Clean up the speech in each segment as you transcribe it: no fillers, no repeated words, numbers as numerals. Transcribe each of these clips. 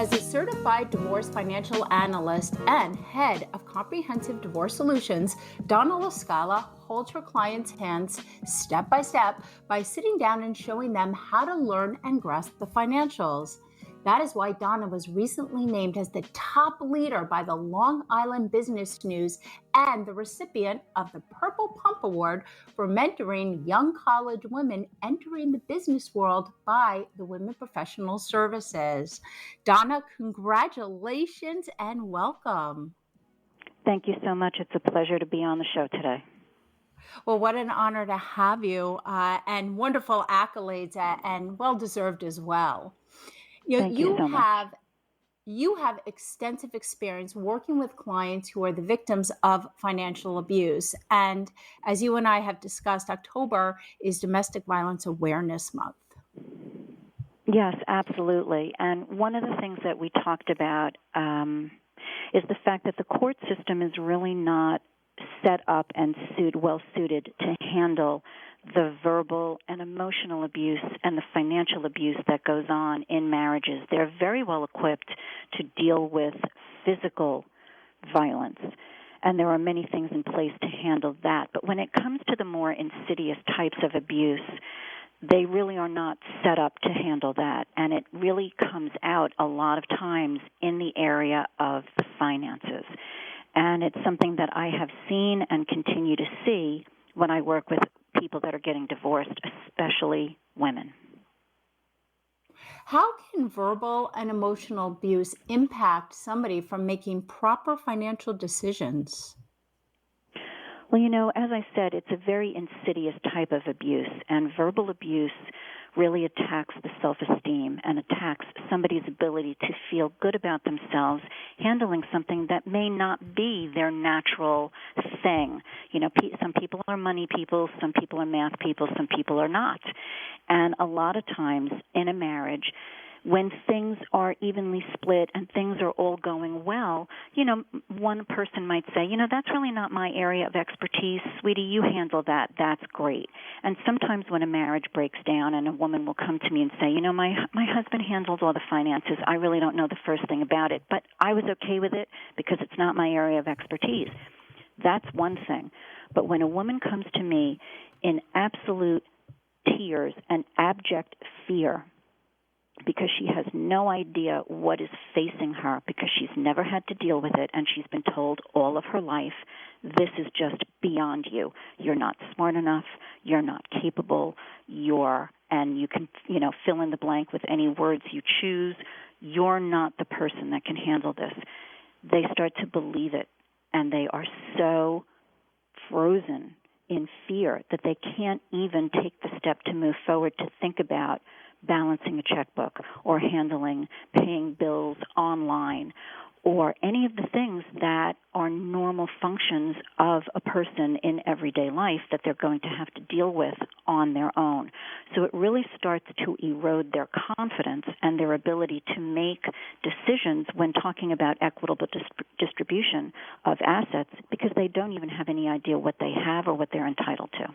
As a certified divorce financial analyst and head of comprehensive divorce solutions, Donna LaScala holds her clients' hands step by step by sitting down and showing them how to learn and grasp the financials. That is why Donna was recently named as the top leader by the Long Island Business News and the recipient of the Purple Pump Award for mentoring young college women entering the business world by the Women Professional Services. Donna, congratulations and welcome. Thank you so much. It's a pleasure to be on the show today. Well, what an honor to have you, and wonderful accolades, and well-deserved as well. Thank you so much. You have extensive experience working with clients who are the victims of financial abuse. And as you and I have discussed, October is Domestic Violence Awareness Month. Yes, absolutely. And one of the things that we talked about is the fact that the court system is really not set up and well suited to handle the verbal and emotional abuse and the financial abuse that goes on in marriages. They're very well equipped to deal with physical violence, and there are many things in place to handle that. But when it comes to the more insidious types of abuse, they really are not set up to handle that, and it really comes out a lot of times in the area of the finances. And it's something that I have seen and continue to see when I work with people that are getting divorced, especially women. How can verbal and emotional abuse impact somebody from making proper financial decisions? Well, as I said, it's a very insidious type of abuse, and verbal abuse really attacks the self-esteem and attacks somebody's ability to feel good about themselves handling something that may not be their natural thing. Some people are money people, some people are math people, some people are not. And a lot of times in a marriage, when things are evenly split and things are all going well, one person might say, that's really not my area of expertise. Sweetie, you handle that. That's great. And sometimes when a marriage breaks down and a woman will come to me and say, my husband handles all the finances. I really don't know the first thing about it, but I was okay with it because it's not my area of expertise. That's one thing. But when a woman comes to me in absolute tears and abject fear, because she has no idea what is facing her, because she's never had to deal with it, and she's been told all of her life, this is just beyond you. You're not smart enough. You're not capable. And you can, fill in the blank with any words you choose. You're not the person that can handle this. They start to believe it, and they are so frozen in fear that they can't even take the step to move forward to think about balancing a checkbook or paying bills online or any of the things that are normal functions of a person in everyday life that they're going to have to deal with on their own. So it really starts to erode their confidence and their ability to make decisions when talking about equitable distribution of assets, because they don't even have any idea what they have or what they're entitled to.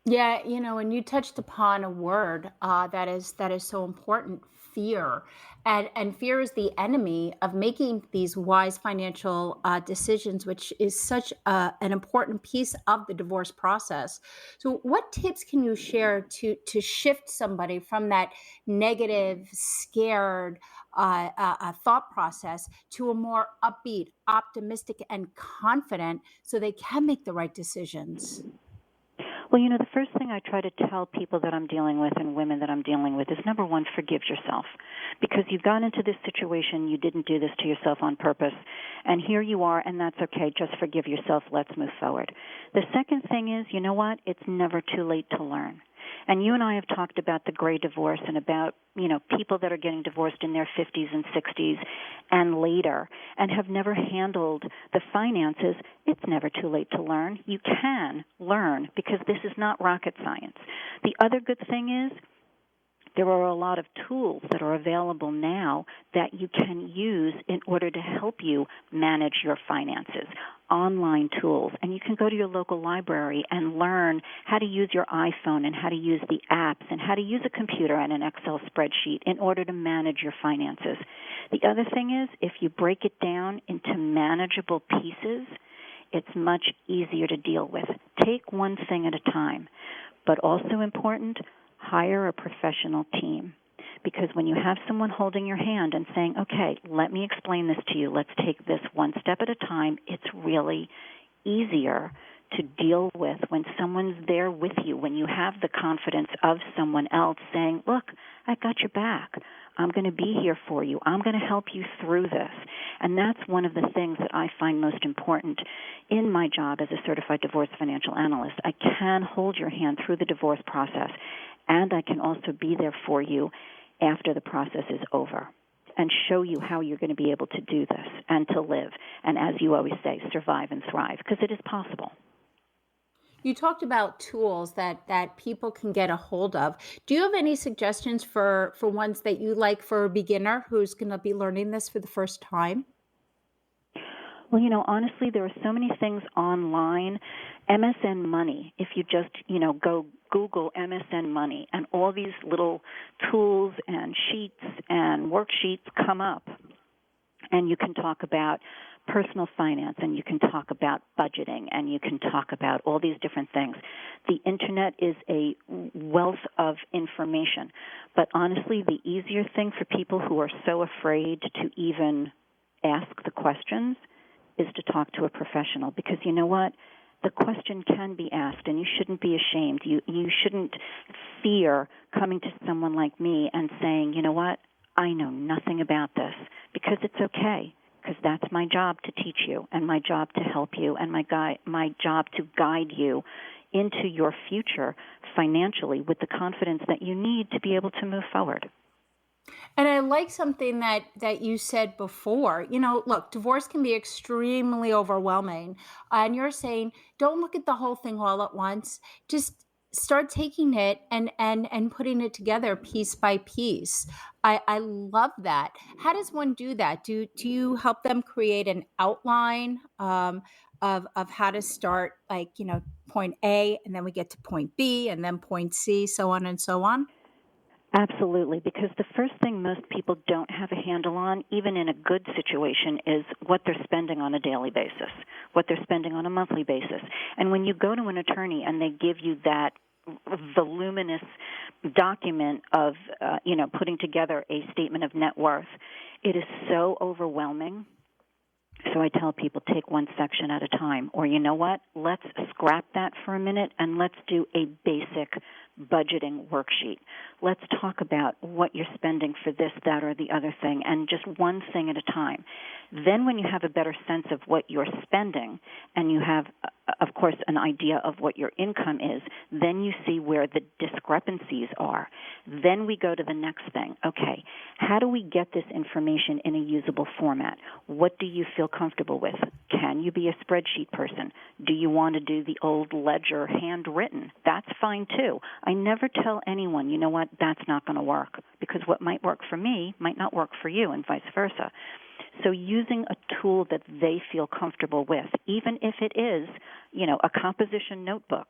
Yeah, and you touched upon a word that is so important, fear. And fear is the enemy of making these wise financial decisions, which is such an important piece of the divorce process. So what tips can you share to shift somebody from that negative, scared thought process to a more upbeat, optimistic, and confident so they can make the right decisions? Well, the first thing I try to tell people that I'm dealing with and women that I'm dealing with is, number one, forgive yourself. Because you've gone into this situation, you didn't do this to yourself on purpose, and here you are, and that's okay. Just forgive yourself. Let's move forward. The second thing is, it's never too late to learn. And you and I have talked about the gray divorce and about, people that are getting divorced in their 50s and 60s and later and have never handled the finances. It's never too late to learn. You can learn because this is not rocket science. The other good thing is There are a lot of tools that are available now that you can use in order to help you manage your finances, online tools. And you can go to your local library and learn how to use your iPhone and how to use the apps and how to use a computer and an Excel spreadsheet in order to manage your finances. The other thing is, if you break it down into manageable pieces, it's much easier to deal with. Take one thing at a time. But also important, hire a professional team. Because when you have someone holding your hand and saying, okay, let me explain this to you, let's take this one step at a time, it's really easier to deal with when someone's there with you, when you have the confidence of someone else saying, look, I got your back. I'm going to be here for you. I'm going to help you through this. And that's one of the things that I find most important in my job as a certified divorce financial analyst. I can hold your hand through the divorce process, and I can also be there for you after the process is over and show you how you're going to be able to do this and to live. And as you always say, survive and thrive, because it is possible. You talked about tools that people can get a hold of. Do you have any suggestions for ones that you like for a beginner who's going to be learning this for the first time? Well, honestly, there are so many things online. MSN Money, if you just, go Google MSN Money, and all these little tools and sheets and worksheets come up, and you can talk about personal finance, and you can talk about budgeting, and you can talk about all these different things. The Internet is a wealth of information, but honestly, the easier thing for people who are so afraid to even ask the questions is to talk to a professional, because you know what? The question can be asked, and you shouldn't be ashamed. You shouldn't fear coming to someone like me and saying, you know what? I know nothing about this, because it's okay. Because that's my job to teach you, and my job to help you, and my job to guide you into your future financially with the confidence that you need to be able to move forward. And I like something that you said before. Look, divorce can be extremely overwhelming. And you're saying, don't look at the whole thing all at once. Just start taking it and putting it together piece by piece. I love that. How does one do that? Do you help them create an outline of how to start, point A, and then we get to point B, and then point C, so on and so on? Absolutely, because the first thing most people don't have a handle on, even in a good situation, is what they're spending on a daily basis, what they're spending on a monthly basis. And when you go to an attorney and they give you that voluminous document of, putting together a statement of net worth, it is so overwhelming. So I tell people, take one section at a time. Or you know what? Let's scrap that for a minute and let's do a basic budgeting worksheet. Let's talk about what you're spending for this, that, or the other thing, and just one thing at a time. Then when you have a better sense of what you're spending and you have, of course, an idea of what your income is, then you see where the discrepancies are. Then we go to the next thing. Okay, how do we get this information in a usable format? What do you feel comfortable with? Can you be a spreadsheet person? Do you want to do the old ledger handwritten? That's fine too. I never tell anyone, you know what, that's not going to work, because what might work for me might not work for you, and vice versa. So using a tool that they feel comfortable with, even if it is, a composition notebook,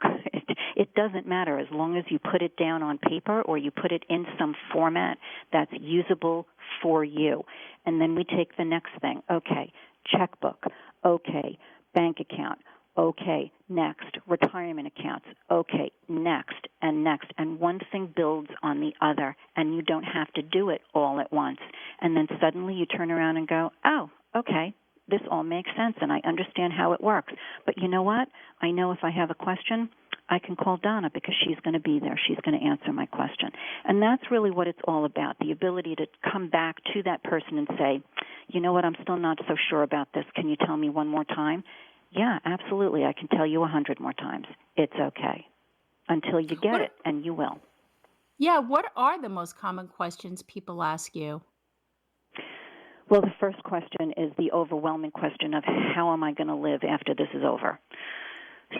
it doesn't matter as long as you put it down on paper or you put it in some format that's usable for you. And then we take the next thing. Okay, checkbook. Okay, bank account. Okay, next, retirement accounts. Okay, next, and next. And one thing builds on the other, and you don't have to do it all at once. And then suddenly you turn around and go, oh, okay, this all makes sense, and I understand how it works. But you know what? I know if I have a question, I can call Donna because she's going to be there. She's going to answer my question. And that's really what it's all about, the ability to come back to that person and say, you know what, I'm still not so sure about this. Can you tell me one more time? Yeah, absolutely. I can tell you 100 more times. It's okay until you get it, and you will. Yeah, what are the most common questions people ask you? Well, the first question is the overwhelming question of how am I going to live after this is over?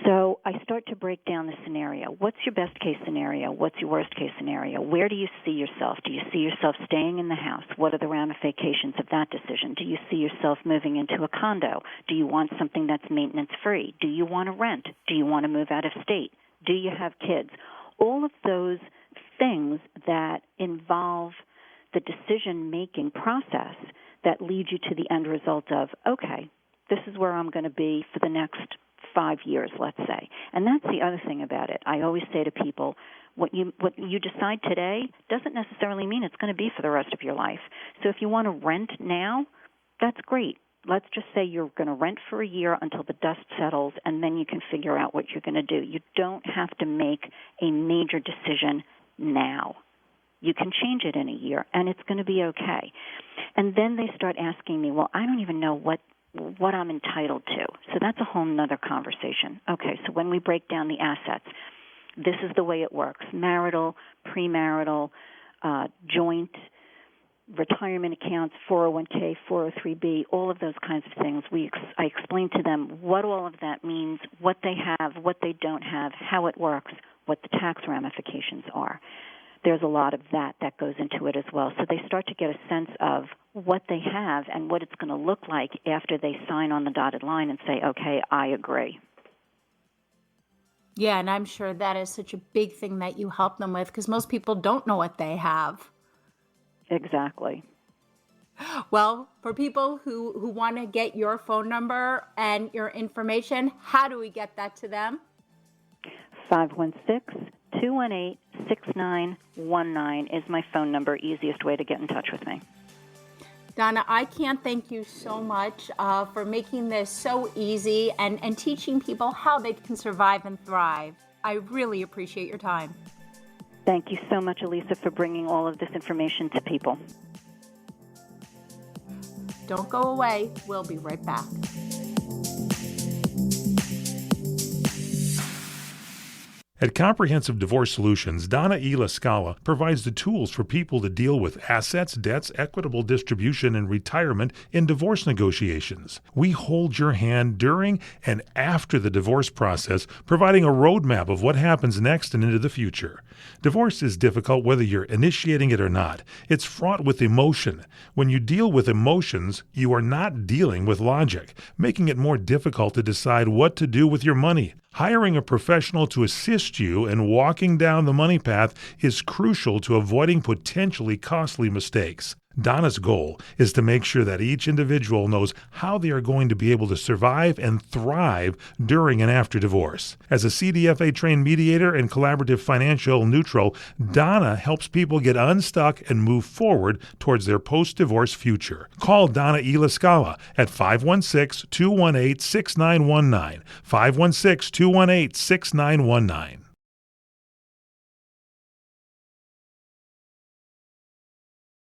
So I start to break down the scenario. What's your best case scenario? What's your worst case scenario? Where do you see yourself? Do you see yourself staying in the house? What are the ramifications of that decision? Do you see yourself moving into a condo? Do you want something that's maintenance free? Do you want to rent? Do you want to move out of state? Do you have kids? All of those things that involve the decision-making process that lead you to the end result of, okay, this is where I'm going to be for the next 5 years, let's say. And that's the other thing about it. I always say to people, what you decide today doesn't necessarily mean it's going to be for the rest of your life. So if you want to rent now, that's great. Let's just say you're going to rent for a year until the dust settles, and then you can figure out what you're going to do. You don't have to make a major decision now. You can change it in a year, and it's going to be okay. And then they start asking me, well, I don't even know what I'm entitled to. So that's a whole nother conversation. Okay, so when we break down the assets, this is the way it works. Marital, premarital, joint, retirement accounts, 401k, 403b, all of those kinds of things. I explain to them what all of that means, what they have, what they don't have, how it works, what the tax ramifications are. There's a lot of that goes into it as well. So they start to get a sense of what they have and what it's going to look like after they sign on the dotted line and say, okay, I agree. Yeah, and I'm sure that is such a big thing that you help them with, because most people don't know what they have. Exactly. Well, for people who want to get your phone number and your information, how do we get that to them? 516-218-6919 is my phone number, easiest way to get in touch with me. Donna, I can't thank you so much for making this so easy and teaching people how they can survive and thrive. I really appreciate your time. Thank you so much, Ilyssa, for bringing all of this information to people. Don't go away. We'll be right back. At Comprehensive Divorce Solutions, Donna LaScala provides the tools for people to deal with assets, debts, equitable distribution, and retirement in divorce negotiations. We hold your hand during and after the divorce process, providing a roadmap of what happens next and into the future. Divorce is difficult whether you're initiating it or not. It's fraught with emotion. When you deal with emotions, you are not dealing with logic, making it more difficult to decide what to do with your money. Hiring a professional to assist you in walking down the money path is crucial to avoiding potentially costly mistakes. Donna's goal is to make sure that each individual knows how they are going to be able to survive and thrive during and after divorce. As a CDFA trained mediator and collaborative financial neutral, Donna helps people get unstuck and move forward towards their post-divorce future. Call Donna LaScala at 516-218-6919, 516-218-6919.